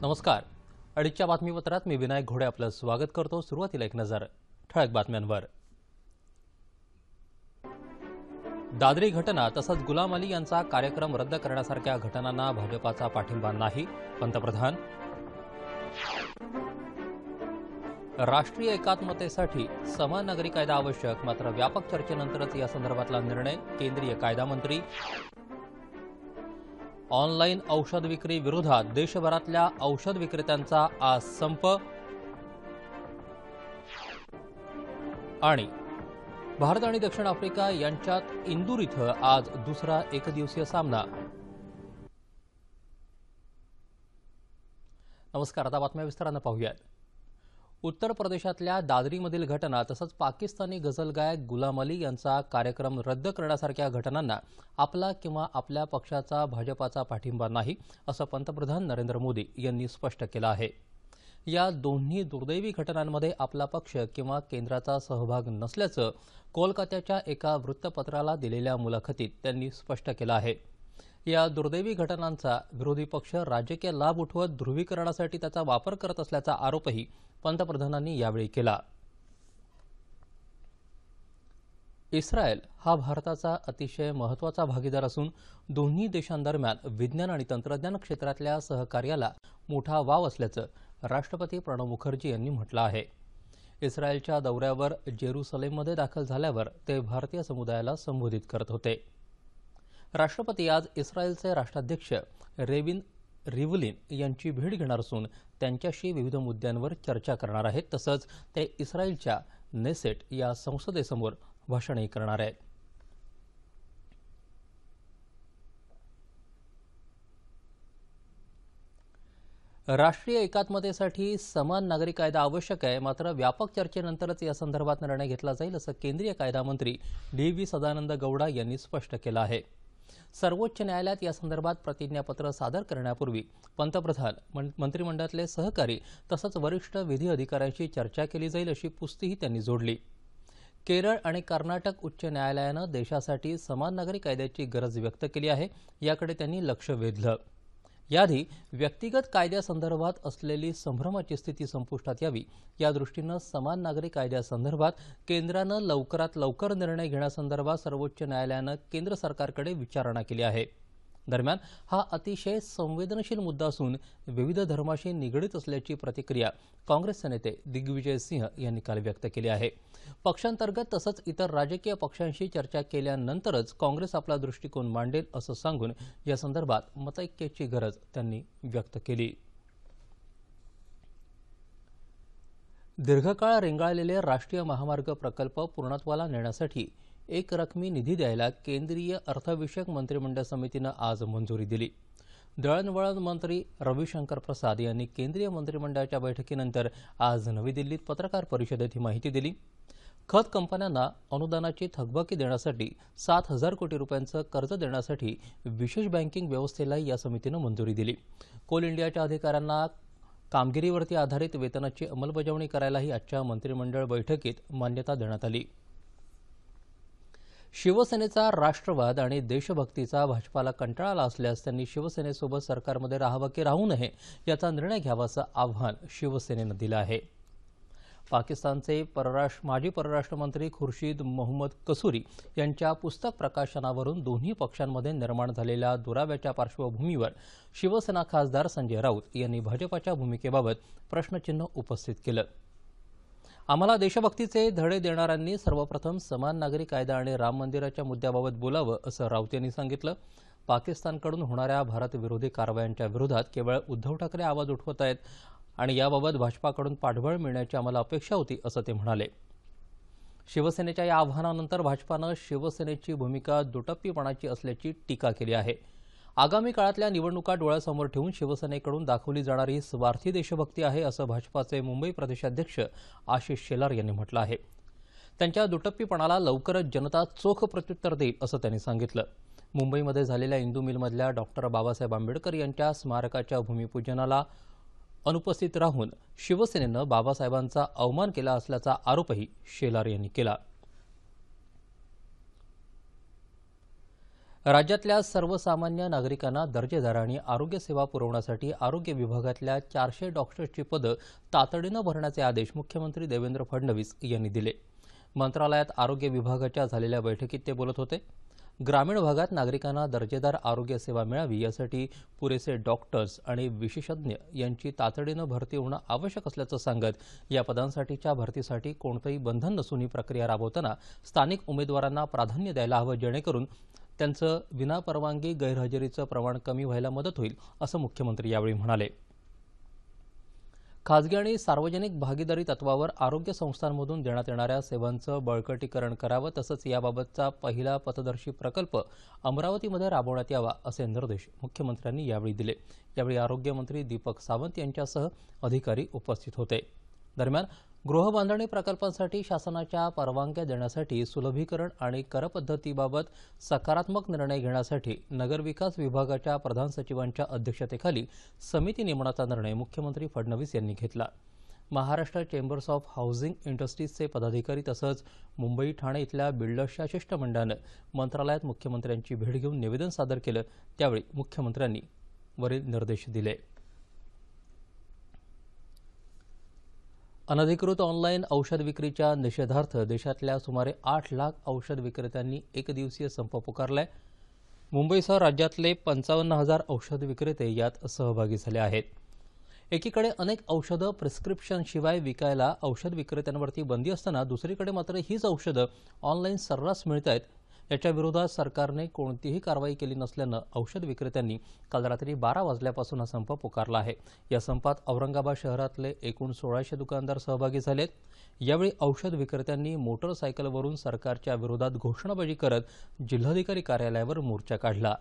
नमस्कार. अडीचच्या बातमीपत्रात मी विनायक घोडे आपलं स्वागत करतो. सुरुवातीला एक नजर ठळक बातम्यांवर. दादरी घटना तसंच गुलाम अली यांचा कार्यक्रम रद्द करण्यासारख्या घटनांना भाजपाचा पाठिंबा नाही. पंतप्रधान. राष्ट्रीय एकात्मतेसाठी समान नागरी कायदा आवश्यक, मात्र व्यापक चर्चेनंतरच या संदर्भातला निर्णय. केंद्रीय कायदा मंत्री. ऑनलाईन औषध विक्री विरोधात देशभरातल्या औषध विक्रेत्यांचा आज संप. आणि भारत आणि दक्षिण आफ्रिका यांच्यात इंदूर इथं आज दुसरा एकदिवसीय सामना. नमस्कार. आता बातम्या विस्तारानं पाहूयात. उत्तर प्रदेशातल्या दादरीमधील घटना तसंच पाकिस्तानी गझल गायक गुलाम अली यांचा कार्यक्रम रद्द करण्यासारख्या घटनांना आपला किंवा आपल्या पक्षाचा भाजपाचा पाठिंबा नाही, असं पंतप्रधान नरेंद्र मोदी यांनी स्पष्ट केलं आहे. या दोन्ही दुर्दैवी घटनांमध्ये आपला पक्ष किंवा केंद्राचा सहभाग नसल्याचं कोलकात्याच्या एका वृत्तपत्राला दिलेल्या मुलाखतीत त्यांनी स्पष्ट केलं आहे. या दुर्दैवी घटनांचा विरोधी पक्ष राजकीय लाभ उठवत ध्रुवीकरणासाठी त्याचा वापर करत असल्याचा आरोपही पंतप्रधानांनी यावेळी केला. इस्रायल हा भारताचा अतिशय महत्त्वाचा भागीदार असून दोन्ही देशांदरम्यान विज्ञान आणि तंत्रज्ञान क्षेत्रातल्या सहकार्याला मोठा वाव असल्याचं राष्ट्रपती प्रणव मुखर्जी यांनी म्हटलं आहे. इस्रायलच्या दौऱ्यावर जेरुसलेममध्ये दाखल झाल्यावर ते भारतीय समुदायाला संबोधित करत होते. राष्ट्रपती आज इस्रायलचे राष्ट्राध्यक्ष रेविन रिव्हलिन यांची भेट घेणार असून त्यांच्याशी विविध मुद्द्यांवर चर्चा करणार आहेत. तसंच ते इस्रायलच्या नेसेट या संसदेसमोर भाषणही करणार आहेत. राष्ट्रीय एकात्मतेसाठी समान नागरी कायदा आवश्यक आहे, मात्र व्यापक चर्चेनंतरच या संदर्भात निर्णय घेतला जाईल, असं केंद्रीय कायदा मंत्री डी.व्ही. सदानंद गौडा यांनी स्पष्ट केलं आहे. सर्वोच्च न्यायालयात या संदर्भात प्रतिज्ञापत्र सादर करण्यापूर्वी पंतप्रधान, मंत्रिमंडळातले सहकारी तसंच वरिष्ठ विधी अधिकाऱ्यांशी चर्चा केली जाईल, अशी पुस्तीही त्यांनी जोडली. केरळ आणि कर्नाटक उच्च न्यायालयानं देशासाठी समान नागरी कायद्याची गरज व्यक्त केली आहे, याकडे त्यांनी लक्ष वेधलं. याआधी व्यक्तिगत कायद्यासंदर्भात असलेली संभ्रमाची स्थिती संपुष्टात यावी यादृष्टीनं समान नागरी कायद्यासंदर्भात केंद्रानं लवकरात लवकर निर्णय घेण्यासंदर्भात सर्वोच्च न्यायालयानं केंद्र सरकारकडे विचारणा केली आहे. दरम्यान हा अतिशय संवेदनशील मुद्दा असून विविध धर्माशी निगडीत असल्याची प्रतिक्रिया काँग्रेसचे नेते दिग्विजय सिंह यांनी काल व्यक्त केली आहे. पक्षांतर्गत तसंच इतर राजकीय पक्षांशी चर्चा केल्यानंतरच काँग्रेस आपला दृष्टिकोन मांडेल, असं सांगून या संदर्भात मतैक्याची गरज त्यांनी व्यक्त केली. दीर्घकाळ रेंगाळलेले राष्ट्रीय महामार्ग प्रकल्प पूर्णत्वाला नेण्यासाठी एक रकमी निधी द्यायला केंद्रीय अर्थविषयक मंत्रिमंडळ समितीनं आज मंजुरी दिली. दळणवळण मंत्री रविशंकर प्रसाद यांनी केंद्रीय मंत्रिमंडळाच्या बैठकीनंतर आज नवी दिल्लीत पत्रकार परिषदेत ही माहिती दिली. खत कंपन्यांना अनुदानाची थकबाकी देण्यासाठी 7,000 कोटी रुपयांचं कर्ज देण्यासाठी विशेष बँकिंग व्यवस्थेला या समितीनं मंजुरी दिली. कोल इंडियाच्या अधिकाऱ्यांना कामगिरीवरती आधारित वेतनाची अंमलबजावणी करायलाही आजच्या मंत्रिमंडळ बैठकीत मान्यता देण्यात आली. शिवसेनेचा राष्ट्रवाद आणि देशभक्तीचा भाजपाला कंटाळा आला असल्यास त्यांनी शिवसेनेसोबत सरकारमध्ये राहावं की राहू नये याचा निर्णय घ्यावा, असं आव्हान शिवसेनेनं दिलं आहे. पाकिस्तानचे माजी परराष्ट्र मंत्री खुर्शीद मोहम्मद कसुरी यांच्या पुस्तक प्रकाशनावरून दोन्ही पक्षांमध्ये निर्माण झालेल्या दुराव्याच्या पार्श्वभूमीवर शिवसेना खासदार संजय राऊत यांनी भाजपाच्या भूमिकेबाबत प्रश्नचिन्ह उपस्थित केलं. आम्हाला देशभक्तीचे धडे देणाऱ्यांनी सर्वप्रथम समान नागरी कायदा आणि राम मंदिराच्या मुद्द्याबाबत बोलावं, असं राऊत यांनी सांगितलं. पाकिस्तानकडून होणाऱ्या भारतविरोधी कारवायांच्या विरोधात केवळ उद्धव ठाकरे आवाज उठवत आहेत आणि याबाबत भाजपाकडून पाठबळ मिळण्याची आम्हाला अपेक्षा होती, असं ते म्हणाले. शिवसेनेच्या या आव्हानानंतर भाजपानं शिवसेनेची भूमिका दुटप्पीपणाची असल्याची टीका केली आहे. आगामी काळातल्या निवडणुका डोळ्यासमोर ठेवून शिवसेनेकडून दाखवली जाणारी स्वार्थी देशभक्ती आहे, असं भाजपाचे मुंबई प्रदेशाध्यक्ष आशिष शेलार यांनी म्हटलं आहे. त्यांच्या दुटप्पीपणाला लवकरच जनता चोख प्रत्युत्तर देईल, असं त्यांनी सांगितलं. मुंबईमध्ये झालेल्या इंदू मिलमधल्या डॉक्टर बाबासाहेब आंबेडकर यांच्या स्मारकाच्या भूमिपूजनाला अनुपस्थित राहून शिवसेनेनं बाबासाहेबांचा अवमान केला असल्याचा आरोपही शेलार यांनी केला. राज्यातल्या सर्वसामान्य नागरिकांना दर्जेदार आणि आरोग्य सेवा पुरवण्यासाठी आरोग्य विभागातल्या 400 डॉक्टर्सची पदं तातडीनं भरण्याचे आदेश मुख्यमंत्री देवेंद्र फडणवीस यांनी दिले. मंत्रालयात आरोग्य विभागाच्या झालेल्या बैठकीत ते बोलत होते. ग्रामीण भागात नागरिकांना दर्जेदार आरोग्य सेवा मिळावी यासाठी पुरेसे डॉक्टर्स आणि विशेषज्ञ यांची तातडीनं भरती होणं आवश्यक असल्याचं सांगत या पदांसाठीच्या भरतीसाठी कोणतंही बंधन नसून ही प्रक्रिया राबवताना स्थानिक उमेदवारांना प्राधान्य द्यायला हवं, जेणेकरून त्यांचं विनापरवानगी गैरहजेरीचं प्रमाण कमी व्हायला मदत होईल, असं मुख्यमंत्री यावेळी म्हणाले. खासगी आणि सार्वजनिक भागीदारी तत्वावर आरोग्य संस्थांमधून देण्यात येणाऱ्या सेवांचं बळकटीकरण करावं, तसंच याबाबतचा पहिला पथदर्शी प्रकल्प अमरावतीमध्ये राबवण्यात यावा, असे निर्देश मुख्यमंत्र्यांनी यावेळी दिले. यावेळी आरोग्यमंत्री दीपक सावंत यांच्यासह अधिकारी उपस्थित होते. दरम्यान गृहबांधणी प्रकल्पांसाठी शासनाच्या परवानग्या देण्यासाठी सुलभीकरण आणि करपद्धतीबाबत सकारात्मक निर्णय घेण्यासाठी नगरविकास विभागाच्या प्रधान सचिवांच्या अध्यक्षतेखाली समिती नेमण्याचा निर्णय मुख्यमंत्री फडणवीस यांनी घेतला. महाराष्ट्र चेंबर्स ऑफ हाऊसिंग इंडस्ट्रीजचे पदाधिकारी तसंच मुंबई ठाणे इथल्या बिल्डर्सच्या शिष्टमंडळानं मंत्रालयात मुख्यमंत्र्यांची भेट घेऊन निवेदन सादर केलं. त्यावेळी मुख्यमंत्र्यांनी वरील निर्देश दिले. अनधिकृत ऑनलाईन औषध विक्रीच्या निषेधार्थ देशातल्या सुमारे 8 लाख औषध विक्रेत्यांनी एकदिवसीय संप पुकारलाय. मुंबईसह राज्यातले 55,000 औषध विक्रेते यात सहभागी झाले आहेत. एकीकडे अनेक औषधं प्रिस्क्रिप्शनशिवाय विकायला औषध विक्रेत्यांवरती बंदी असताना दुसरीकडे मात्र हीच औषधं ऑनलाईन सर्रास मिळत आहेत. याच्या विरोधात सरकारने कोणतीही कारवाई केली नसल्यानं औषध विक्रेत्यांनी काल रात्री 12 वाजल्यापासून हा संप पुकारला आहे. या संपात औरंगाबाद शहरातले एकूण 1600 दुकानदार सहभागी झालेत. यावेळी औषध विक्रेत्यांनी मोटरसायकलवरून सरकारच्या विरोधात घोषणाबाजी करत जिल्हाधिकारी कार्यालयावर मोर्चा काढला.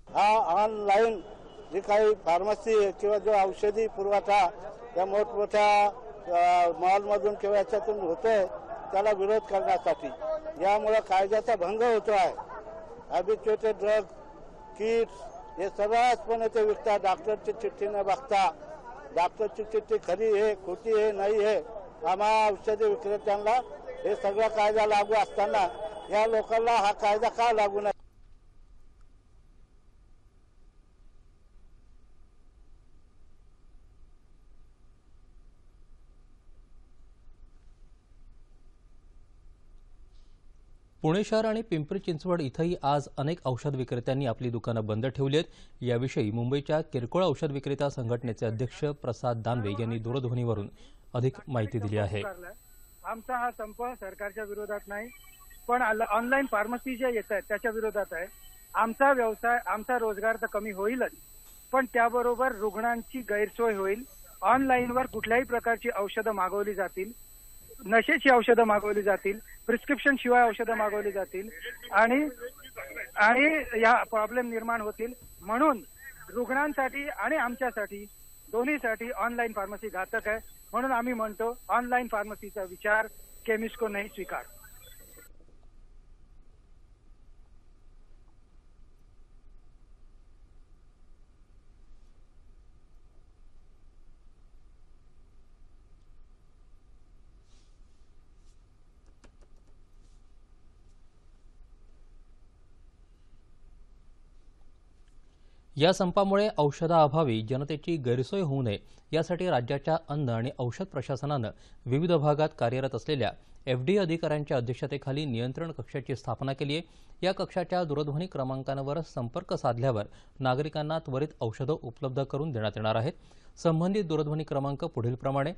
हा ऑनलाईन जी काही फार्मसी किंवा जो औषधी पुरवठा या मोठमोठ्या मॉलमधून किंवा याच्यातून होतोय त्याला विरोध करण्यासाठी यामुळे कायद्याचा भंग होतो आहे. हॅबिच्युएटेड ड्रग किट्स हे सर्रासपणे ते विकतात. डॉक्टरची चिठ्ठी न बघता, डॉक्टरची चिठ्ठी खरी आहे खोटी आहे नाही आहे, आम्हा औषधी विक्रेत्यांना हे सगळा कायदा लागू असताना या लोकांना हा कायदा का लागू नाही. पुणे शहर आणि पिंपरी चिंचवड इथंही आज अनेक औषध विक्रेत्यांनी आपली दुकानं बंद ठेवली आहेत. याविषयी मुंबईच्या किरकोळ औषध विक्रेता संघटनेचे अध्यक्ष प्रसाद दानवे यांनी दूरध्वनीवरून अधिक माहिती दिली आहे. आमचा हा संप सरकारच्या विरोधात नाही, पण ऑनलाईन फार्मसी ज्या येत आहेत त्याच्या विरोधात आहे. आमचा व्यवसाय, आमचा रोजगार तर कमी होईलच, पण त्याबरोबर रुग्णांची गैरसोय होईल. ऑनलाईनवर कुठल्याही प्रकारची औषधं मागवली जातील, नशेची औषधं मागवली जातील, प्रिस्क्रिप्शन शिवाय औषधं मागवली जातील आणि या प्रॉब्लेम निर्माण होतील. म्हणून रुग्णांसाठी आणि आमच्यासाठी दोन्हीसाठी ऑनलाईन फार्मसी घातक आहे. म्हणून आम्ही म्हणतो ऑनलाईन फार्मसीचा विचार केमिस्ट को नहीं स्वीकार. या संपामुळे औषधाअभावी जनतेची गैरसोय होऊ नये यासाठी राज्याच्या अन्न आणि औषध प्रशासनानं विविध भागात कार्यरत असलेल्या FDA अधिकाऱ्यांच्या अध्यक्षतेखाली नियंत्रण कक्षाची स्थापना केली आहे. या कक्षाच्या दूरध्वनी क्रमांकांवर संपर्क साधल्यावर नागरिकांना त्वरित औषधं उपलब्ध करून देण्यात येणार आहेत. संबंधित दूरध्वनी क्रमांक पुढीलप्रमाणे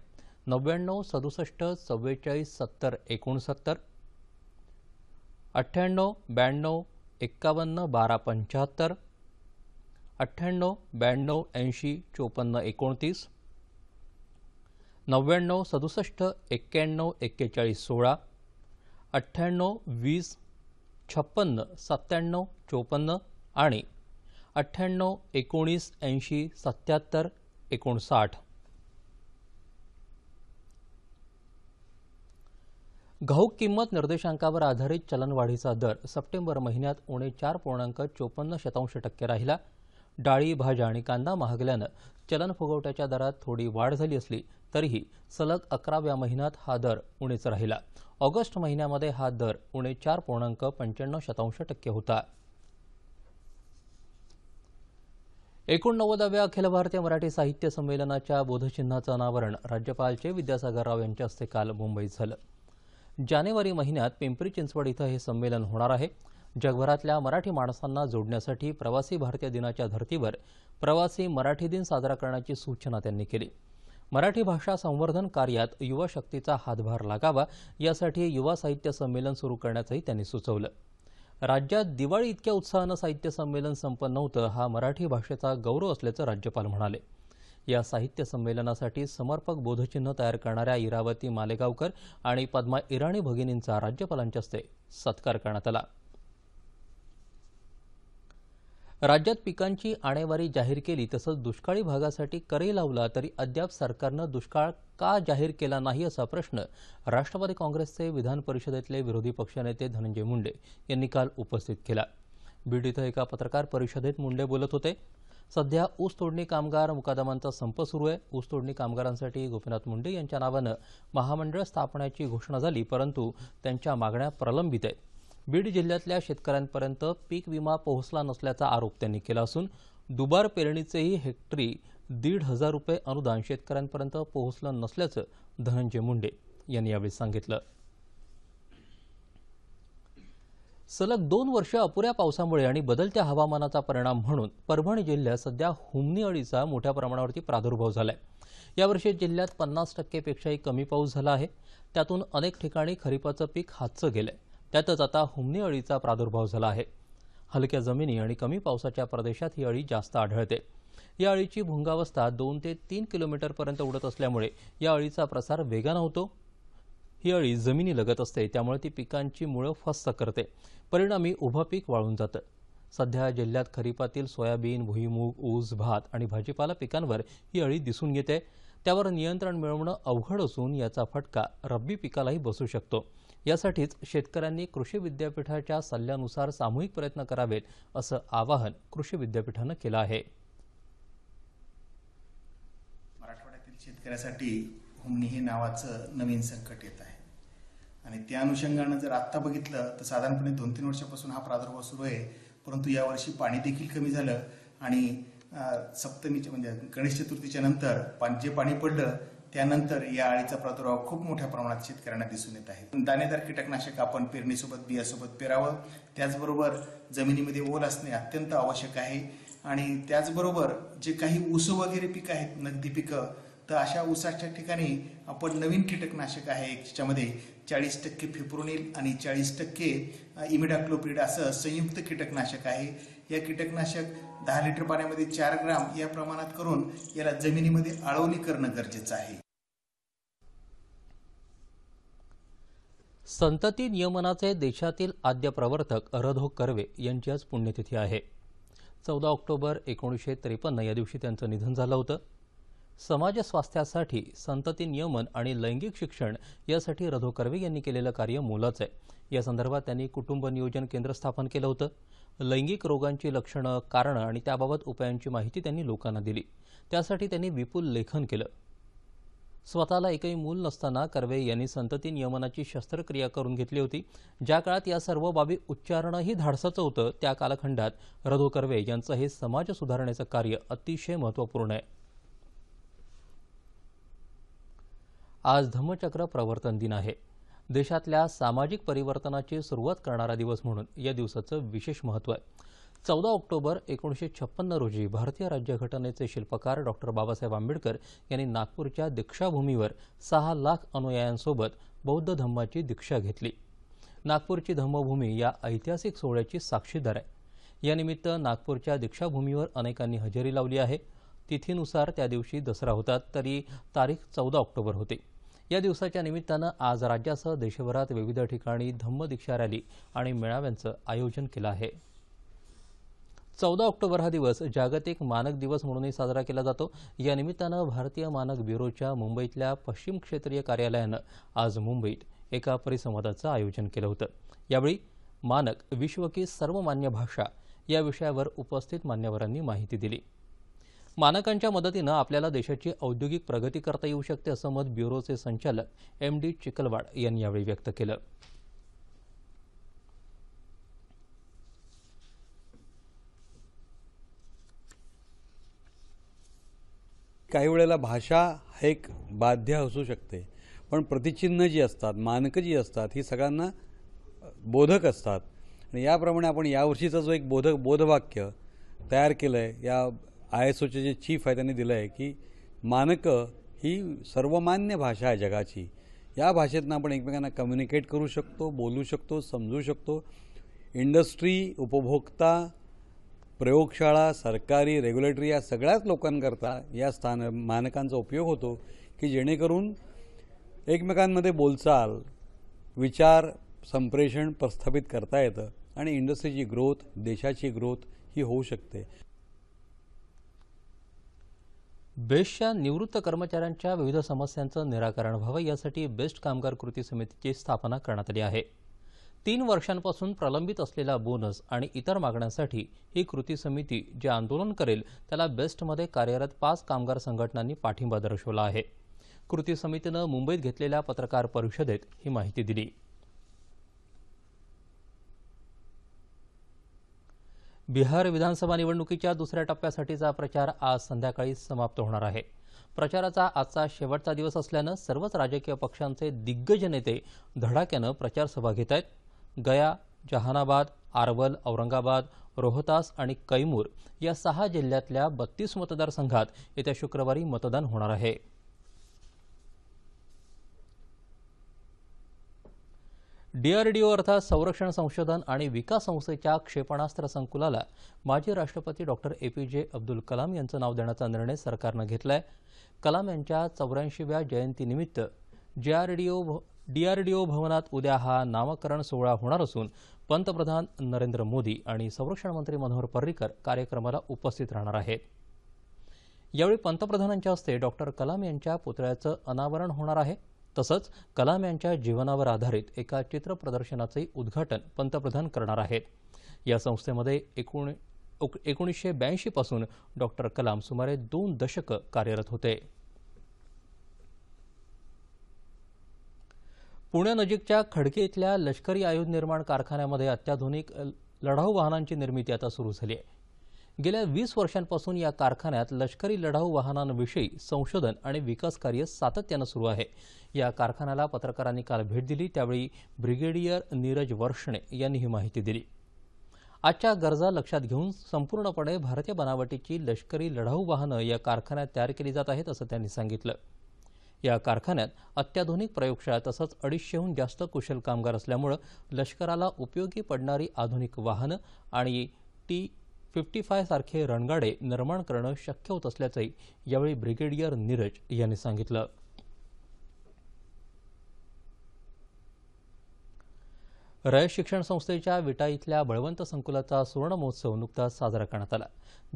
99 67 44 70 69, 98 92 51 12 75, 98 92 80 54 29, 99 67 91 41 16, 98 20 56 97 54 आणि 98 19 80 77 59. घाऊक किंमत निर्देशांकावर आधारित चलनवाढीचा दर सप्टेंबर महिन्यात उणे 4.54% राहिला. डाळी, भाज्या आणि कांदा महागल्यानं चलन फुगवट्याच्या दरात थोडी वाढ झाली असली तरीही सलग 11व्या महिन्यात हा दर उणीच राहिला. ऑगस्ट महिन्यामध्ये हा दर उणे 4.95% होता. 89व्या अखिल भारतीय मराठी साहित्य संमेलनाच्या बोधचिन्हाचं अनावरण राज्यपाल चे विद्यासागर राव यांच्या हस्ते काल मुंबईत झालं. जानेवारी महिन्यात पिंपरी चिंचवड इथं हे संमेलन होणार आहे. जगभरातल्या मराठी माणसांना जोडण्यासाठी प्रवासी भारतीय दिनाच्या धर्तीवर प्रवासी मराठी दिन साजरा करण्याची सूचना त्यांनी केली. मराठी भाषा संवर्धन कार्यात युवा शक्तीचा हातभार लागावा यासाठी युवा साहित्य संमेलन सुरू करण्याचंही त्यांनी सुचवलं. राज्यात दिवाळी इतक्या उत्साहानं साहित्य संमेलन संपन्न होतं हा मराठी भाषेचा गौरव असल्याचं राज्यपाल म्हणाले. या साहित्य संमेलनासाठी समर्पक बोधचिन्ह तयार करणाऱ्या इरावती मालेगावकर आणि पद्मा इराणी भगिनींचा राज्यपालांच्या हस्ते सत्कार करण्यात आला. राज्यात पिकांची आणेवारी जाहीर केली तसंच दुष्काळी भागासाठी करही लावला तरी अद्याप सरकारनं दुष्काळ का जाहीर केला नाही असा प्रश्न राष्ट्रवादी काँग्रेसचे विधान परिषदेतले विरोधी पक्षनेते धनंजय मुंडे यांनी काल उपस्थित केला. बीड इथं एका पत्रकार परिषदेत मुंडे बोलत होते. सध्या ऊस तोडणी कामगार मुकादमांचा संप सुरू आहे. ऊस तोडणी कामगारांसाठी गोपीनाथ मुंडे यांच्या नावानं महामंडळ स्थापण्याची घोषणा झाली परंतु त्यांच्या मागण्या प्रलंबित आहेत. बीड जिल्ह्यातल्या शेतकऱ्यांपर्यंत पीक विमा पोहोचला नसल्याचा आरोप त्यांनी केला असून दुबार पेरणीचेही हेक्टरी 1,500 रुपये अनुदान शेतकऱ्यांपर्यंत पोहोचलं नसल्याचं धनंजय मुंडे यांनी यावेळी सांगितलं. सलग 2 वर्ष अपुऱ्या पावसामुळे आणि बदलत्या हवामानाचा परिणाम म्हणून परभणी जिल्ह्यात सध्या हुमणी अळीचा मोठ्या प्रमाणावरती प्रादुर्भाव झालाय. यावर्षी जिल्ह्यात 50% पेक्षाही कमी पाऊस झाला आहे. त्यातून अनेक ठिकाणी खरीपाचं पीक हातचं गेलंय. त्यातच आता हुमणी अळीचा प्रादुर्भाव झाला आहे. हलक्या जमिनी आणि कमी पावसाच्या प्रदेशात ही अळी जास्त आढळते. या अळीची भुंगावस्था 2 ते 3 किलोमीटरपर्यंत उडत असल्यामुळे या अळीचा प्रसार वेगानं होतो. ही अळी जमिनीलगत असते त्यामुळे ती पिकांची मुळं फस्त करते. परिणामी उभं पीक वाळून जातं. सध्या जिल्ह्यात खरीपातील सोयाबीन, भुईमूग, ऊस, भात आणि भाजीपाला पिकांवर ही अळी दिसून येते. त्यावर नियंत्रण मिळवणं अवघड असून याचा फटका रब्बी पिकालाही बसू शकतो. यासाठीच शेतकऱ्यांनी कृषी विद्यापीठाच्या सल्ल्यानुसार सामूहिक प्रयत्न करावेत असं आवाहन कृषी विद्यापीठानं केलं आहे. मराठवाड्यातील शेतकऱ्यासाठी हुमणी हे नावाचं नवीन संकट येत आहे आणि त्या अनुषंगानं जर आत्ता बघितलं तर साधारणपणे 2-3 वर्षापासून हा प्रादुर्भाव सुरू आहे. परंतु यावर्षी पाणी देखील कमी झालं आणि सप्तमीच्या म्हणजे गणेश चतुर्थीच्या नंतर जे पाणी पडलं त्यानंतर या अळीचा प्रादुर्भाव खूप मोठ्या प्रमाणात शेतकऱ्यांना दिसून येत आहे. दाणेदार कीटकनाशक आपण पेरणीसोबत बियासोबत पेरावं. त्याचबरोबर जमिनीमध्ये ओल असणे अत्यंत आवश्यक आहे आणि त्याचबरोबर जे काही ऊस वगैरे पिकं आहेत नगदी पिकं तर अशा ऊसाच्या ठिकाणी आपण नवीन कीटकनाशक आहे ज्याच्यामध्ये 40% फिप्रोनिल आणि 40% इमिडाक्लोप्रिड असं संयुक्त कीटकनाशक आहे. या कीटकनाशक 10 लिटर पाण्यामध्ये 4 ग्राम या प्रमाणात करून याला जमिनीमध्ये आळवणी करणं गरजेचं आहे. संतती नियमनाचे देशातील आद्य प्रवर्तक र.धो. कर्वे यांची आज पुण्यतिथी आहे. 14 ऑक्टोबर 1953 या दिवशी त्यांचं निधन झालं होतं. समाज स्वास्थ्यासाठी संतती नियमन आणि लैंगिक शिक्षण यासाठी र.धो. कर्वे यांनी केलेलं कार्य मोलाचं आहे. या संदर्भात त्यांनी कुटुंब नियोजन केंद्र स्थापन केलं होतं. लैंगिक रोगांची लक्षणं, कारणं आणि त्याबाबत उपायांची माहिती त्यांनी लोकांना दिली. त्यासाठी त्यांनी विपुल लेखन केलं. स्वतःला एकही मूल नसताना कर्वे यांनी संतती नियमनाची शस्त्रक्रिया करून घेतली होती. ज्या काळात या सर्व बाबी उच्चारणंही धाडसाचं होतं त्या कालखंडात र.धो. कर्वे यांचं हे समाज सुधारण्याचं कार्य अतिशय महत्त्वपूर्ण आहे. आज धम्मचक्र प्रवर्तन दिन आहे. देशातल्या सामाजिक परिवर्तनाची सुरुवात करणारा दिवस म्हणून या दिवसाचं विशेष महत्त्व आहे. 14 ऑक्टोबर 1956 रोजी भारतीय राज्यघटनेचे शिल्पकार डॉक्टर बाबासाहेब आंबेडकर यांनी नागपूरच्या दीक्षाभूमीवर 6 लाख अनुयायांसोबत बौद्ध धम्माची दीक्षा घेतली. नागपूरची धम्मभूमी या ऐतिहासिक सोहळ्याची साक्षीदार आहे. यानिमित्त नागपूरच्या दीक्षाभूमीवर अनेकांनी हजेरी लावली आहे. तिथीनुसार त्या दिवशी दसरा होता तरी तारीख 14 ऑक्टोबर होती. या दिवसाच्या निमित्तानं आज राज्यासह देशभरात विविध ठिकाणी धम्मदीक्षा रॅली आणि मेळाव्यांचं आयोजन केलं आहे. 14 ऑक्टोबर हा दिवस जागतिक मानक दिवस म्हणूनही साजरा केला जातो. या निमित्तानं भारतीय मानक ब्युरोच्या मुंबईतल्या पश्चिम क्षेत्रीय कार्यालयानं आज मुंबईत एका परिसंवादाचं आयोजन केलं होतं. यावेळी मानक विश्व की सर्वमान्य भाषा या विषयावर उपस्थित मान्यवरांनी माहिती दिली. मानकांच्या मदतीनं आपल्याला देशाची औद्योगिक प्रगती करता येऊ शकते असं मत ब्युरोचे संचालक MD चिखलवाड यांनी यावेळी व्यक्त केलं. काही वेळेला भाषा हे एक बाध्य असू शकते, पण प्रतिचिन्ह जी असतात, मानकं जी असतात, ही सगळ्यांना बोधक असतात. आणि याप्रमाणे आपण यावर्षीचा जो एक बोधवाक्य तयार केलं आहे, या ISOचे जे चीफ आहे त्यांनी दिलं आहे की मानकं ही सर्वमान्य भाषा आहे जगाची. या भाषेतनं आपण एकमेकांना कम्युनिकेट करू शकतो, बोलू शकतो, समजू शकतो. इंडस्ट्री, उपभोक्ता, प्रयोगशाळा, सरकारी, रेग्युलेटरी या सगळ्याच लोकांकरता या मानकांचा उपयोग होतो की जेणेकरून एकमेकांमध्ये बोलचाल, विचार संप्रेषण प्रस्थापित करता येतं आणि इंडस्ट्रीची ग्रोथ, देशाची ग्रोथ ही होऊ शकते. बेस्टच्या निवृत्त कर्मचाऱ्यांच्या विविध समस्यांचं निराकरण व्हावं यासाठी बेस्ट कामगार कृती समितीची स्थापना करण्यात आली आहे. 3 वर्षांपासून प्रलंबित असलेला बोनस आणि इतर मागण्यांसाठी ही कृती समिती जे आंदोलन करेल त्याला बेस्टमध्ये कार्यरत 5 कामगार संघटनांनी पाठिंबा दर्शवला आहे. कृती समितीनं मुंबईत घेतलेल्या पत्रकार परिषदेत ही माहिती दिली. बिहार विधानसभा निवडणुकीच्या दुसऱ्या टप्प्यासाठीचा प्रचार आज संध्याकाळी समाप्त होणार आहे. प्रचाराचा आजचा शेवटचा दिवस असल्यानं सर्वच राजकीय पक्षांचे दिग्गज नेते धडाक्यानं प्रचारसभा घेत आहेत. गया, जहानाबाद, आरवल, औरंगाबाद, रोहतास आणि कैमूर या 6 जिल्ह्यातल्या 32 मतदारसंघात येत्या शुक्रवारी मतदान होणार आहे. DRDO अर्थात संरक्षण संशोधन आणि विकास संस्थेच्या क्षेपणास्त्र संकुलाला माजी राष्ट्रपती डॉक्टर APJ अब्दुल कलाम यांचं नाव देण्याचा निर्णय सरकारनं घेतलाय. कलाम यांच्या 84व्या जयंतीनिमित्त DRDO भवनात उद्या हा नामकरण सोहळा होणार असून पंतप्रधान नरेंद्र मोदी आणि संरक्षण मंत्री मनोहर पर्रिकर कार्यक्रमाला उपस्थित राहणार आहेत. यावेळी पंतप्रधानांच्या हस्ते डॉक्टर कलाम यांच्या पुतळ्याचं अनावरण होणार आहे. तसंच कलाम यांच्या जीवनावर आधारित एका चित्र प्रदर्शनाचंही उद्घाटन पंतप्रधान करणार आहेत. या संस्थेमध्ये 1982 पासून डॉक्टर कलाम सुमारे 2 दशकं कार्यरत होते. पुण्यानजीकच्या खडकी इथल्या लष्करी आयुध निर्माण कारखान्यामध्ये अत्याधुनिक लढाऊ वाहनांची निर्मिती आता सुरू झाली आहे. गेल्या 20 वर्षांपासून या कारखान्यात लष्करी लढाऊ वाहनांविषयी संशोधन आणि विकास कार्य सातत्यानं सुरू आहे. या कारखान्याला पत्रकारांनी काल भेट दिली. त्यावेळी ब्रिगेडियर नीरज वर्षणे यांनी ही माहिती दिली. आजच्या गरजा लक्षात घेऊन संपूर्णपणे भारतीय बनावटीची लष्करी लढाऊ वाहनं या कारखान्यात तयार केली जात आहेत असं त्यांनी सांगितलं. या कारखान्यात अत्याधुनिक प्रयोगशाळा तसंच 250हून जास्त कुशल कामगार असल्यामुळे लष्कराला उपयोगी पडणारी आधुनिक वाहनं आणि T-55 सारखे रणगाडे निर्माण करणं शक्य होत असल्याचंही यावेळी ब्रिगेडियर नीरज यांनी सांगितलं. रयत शिक्षण संस्थेच्या विटा इथल्या बळवंत संकुलाचा सुवर्ण महोत्सव नुकताच साजरा करण्यात आला.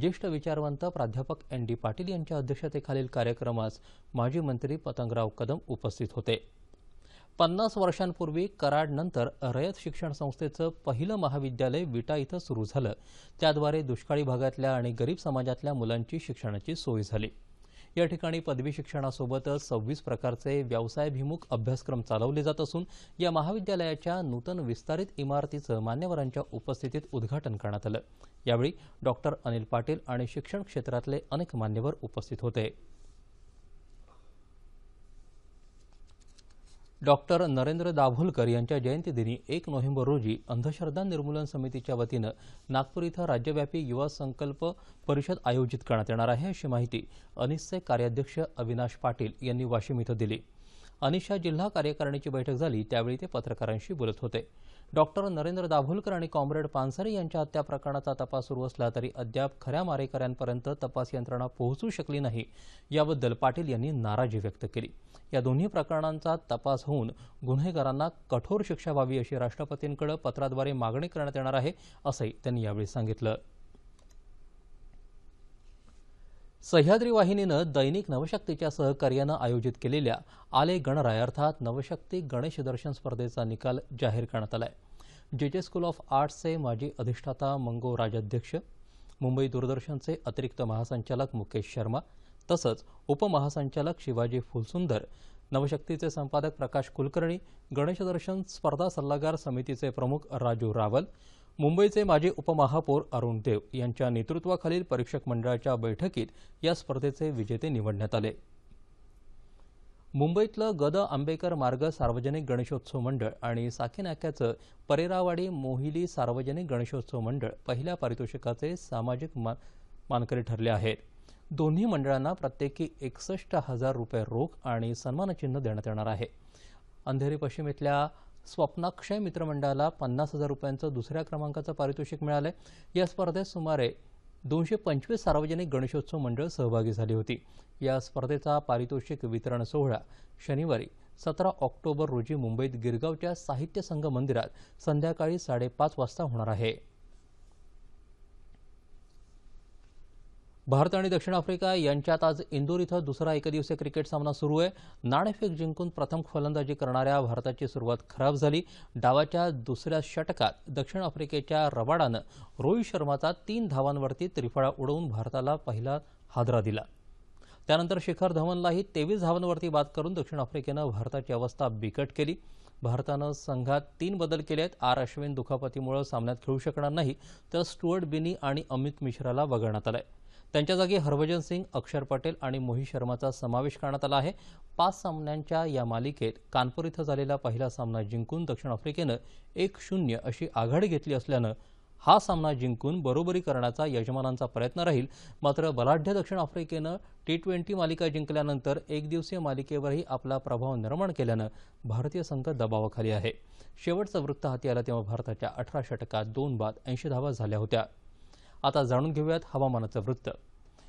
ज्येष्ठ विचारवंत प्राध्यापक ND पाटील यांच्या अध्यक्षतेखालील कार्यक्रमास माजी मंत्री पतंगराव कदम उपस्थित होते. 50 वर्षांपूर्वी कराडनंतर रयत शिक्षण संस्थेचं पहिलं महाविद्यालय विटा इथं सुरू झालं. त्याद्वारे दुष्काळी भागातल्या आणि गरीब समाजातल्या मुलांची शिक्षणाची सोय झाली. या ठिकाणी पदवी शिक्षणासोबतच 26 प्रकारचे व्यवसायाभिमुख अभ्यासक्रम चालवले जात असून या महाविद्यालयाच्या नूतन विस्तारित इमारतीचं मान्यवरांच्या उपस्थितीत उद्घाटन करण्यात आलं. यावेळी डॉक्टर अनिल पाटील आणि शिक्षण क्षेत्रातले अनेक मान्यवर उपस्थित होते. डॉक्टर नरेंद्र दाभोलकर यांच्या जयंतीदिनी 1 नोव्हेंबर रोजी अंधश्रद्धा निर्मूलन समितीच्या वतीनं नागपूर इथं राज्यव्यापी युवा संकल्प परिषद आयोजित करण्यात येणार आहे अशी माहिती अनिसचे कार्याध्यक्ष अविनाश पाटील यांनी वाशिम इथं दिली. अनिसच्या जिल्हा कार्यकारिणीची बैठक झाली त्यावेळी ते पत्रकारांशी बोलत होते. डॉक्टर नरेंद्र दाभोलकर आणि कॉम्रेड पानसरे यांच्या हत्या प्रकरणाचा तपास सुरू असला तरी अद्याप खऱ्या मारेकऱ्यांपर्यंत तपास यंत्रणा पोहोचू शकली नाही. याबद्दल पाटील यांनी नाराजी व्यक्त केली. या दोन्ही प्रकरणांचा तपास होऊन गुन्हेगारांना कठोर शिक्षा व्हावी अशी राष्ट्रपतींकडे पत्राद्वारे मागणी करण्यात येणार आहे असंही त्यांनी यावेळी सांगितलं. सह्याद्री वाहिनीनं दैनिक नवशक्तीच्या सहकार्यानं आयोजित केलेल्या आले गणराय अर्थात नवशक्ती गणेश दर्शन स्पर्धेचा निकाल जाहीर करण्यात आला आहे. JJ स्कूल ऑफ आर्ट्सचे माजी अधिष्ठाता मंगो राजाध्यक्ष मुंबई दूरदर्शनचे अतिरिक्त महासंचालक मुकेश शर्मा तसंच उपमहासंचालक शिवाजी फुलसुंदर, नवशक्तीचे संपादक प्रकाश कुलकर्णी, गणेश दर्शन स्पर्धा सल्लागार समितीचे प्रमुख राजू रावल, मुंबईचे माजी उपमहापौर अरुण देव यांच्या नेतृत्वाखालील परीक्षक मंडळाच्या बैठकीत या स्पर्धेचे विजेते निवडण्यात आले. मुंबईतलं गद आंबेकर मार्ग सार्वजनिक गणेशोत्सव मंडळ आणि साकीनाक्याचं परेरावाडी मोहिली सार्वजनिक गणेशोत्सव मंडळ पहिल्या पारितोषिकाचे सामाजिक मानकरी ठरले आहेत. दोन्ही मंडळांना प्रत्येकी 61,000 रुपये रोख आणि सन्मानचिन्ह देण्यात येणार आहे. अंधेरी पश्चिम इथल्या स्वप्नाक्षय मित्रमंडळाला 50,000 रुपयांचं दुसऱ्या क्रमांकाचं पारितोषिक मिळालं. या स्पर्धेत सुमारे 225 सार्वजनिक गणेशोत्सव मंडळ सहभागी झाली होती. या स्पर्धेचा पारितोषिक वितरण सोहळा शनिवारी 17 ऑक्टोबर रोजी मुंबईत गिरगावच्या साहित्य संघ मंदिरात संध्याकाळी 5:30 वाजता होणार आहे. भारत आणि दक्षिण आफ्रिका यांच्यात आज इंदूर इथं दुसरा एकदिवसीय क्रिकेट सामना सुरू आहे. नाणेफेक जिंकून प्रथम फलंदाजी करणाऱ्या भारताची सुरुवात खराब झाली. डावाच्या दुसऱ्या षटकात दक्षिण आफ्रिकेच्या रबाडानं रोहित शर्माचा 3 धावांवरती त्रिफळा उडवून भारताला पहिला हादरा दिला. त्यानंतर शिखर धवनलाही 23 धावांवरती बाद करून दक्षिण आफ्रिकेनं भारताची अवस्था बिकट केली. भारतानं संघात 3 बदल केले आहेत. आर अश्विन दुखापतीमुळे सामन्यात खेळू शकणार नाही, तर स्टुअर्ट बिनी आणि अमित मिश्राला वगळण्यात आलंय. त्यांच्या जागी हरभजन सिंग, अक्षर पटेल आणि मोहित शर्माचा समावेश करण्यात आला आहे. 5 सामन्यांच्या या मालिकेत कानपूर इथं झालेला पहिला सामना जिंकून दक्षिण आफ्रिकेनं 1-0 अशी आघाडी घेतली असल्यानं हा सामना जिंकून बरोबरी करण्याचा यजमानांचा प्रयत्न राहील. मात्र बलाढ्य दक्षिण आफ्रिकेनं T20 मालिका जिंकल्यानंतर एकदिवसीय मालिकेवरही आपला प्रभाव निर्माण केल्यानं भारतीय संघ दबावाखाली आहे. शेवटचं वृत्त हाती आलं तेव्हा भारताच्या 18 षटकात 2 बाद 80 धावा झाल्या होत्या. आता जाणून घेऊयात हवामानाचं वृत्त.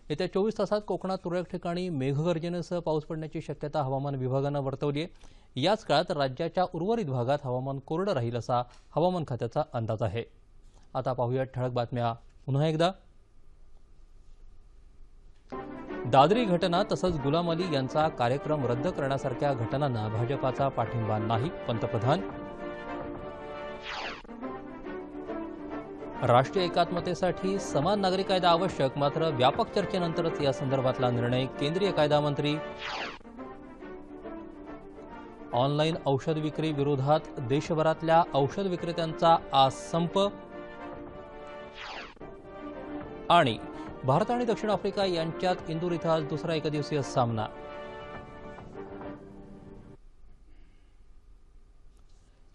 येत्या 24 तासात कोकणात तुरळक ठिकाणी मेघगर्जनेसह पाऊस पडण्याची शक्यता हवामान विभागानं वर्तवली आहे. याच काळात राज्याच्या उर्वरित भागात हवामान कोरडं राहील असा हवामान खात्याचा अंदाज आहे. आता पाहूयात ठळक बातम्या पुन्हा एकदा. दादरी घटना तसंच गुलाम अली यांचा कार्यक्रम रद्द करण्यासारख्या घटनांना भाजपाचा पाठिंबा नाही, पंतप्रधान. राष्ट्रीय एकात्मतेसाठी समान नागरी कायदा आवश्यक, मात्र व्यापक चर्चेनंतरच या संदर्भातला निर्णय, केंद्रीय कायदा मंत्री. ऑनलाईन औषध विक्री विरोधात देशभरातल्या औषध विक्रेत्यांचा आज संप. आणि भारत आणि दक्षिण आफ्रिका यांच्यात इंदूर इथं आज दुसरा एकदिवसीय सामना.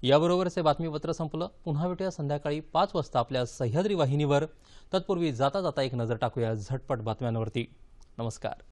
याबरोबरच हे बातमीपत्र संपलं. पुन्हा भेटूया संध्याकाळी 5 वाजता आपल्या सह्याद्री वाहिनीवर. तत्पूर्वी जाता जाता एक नजर टाकूया झटपट बातम्यांवरती. नमस्कार.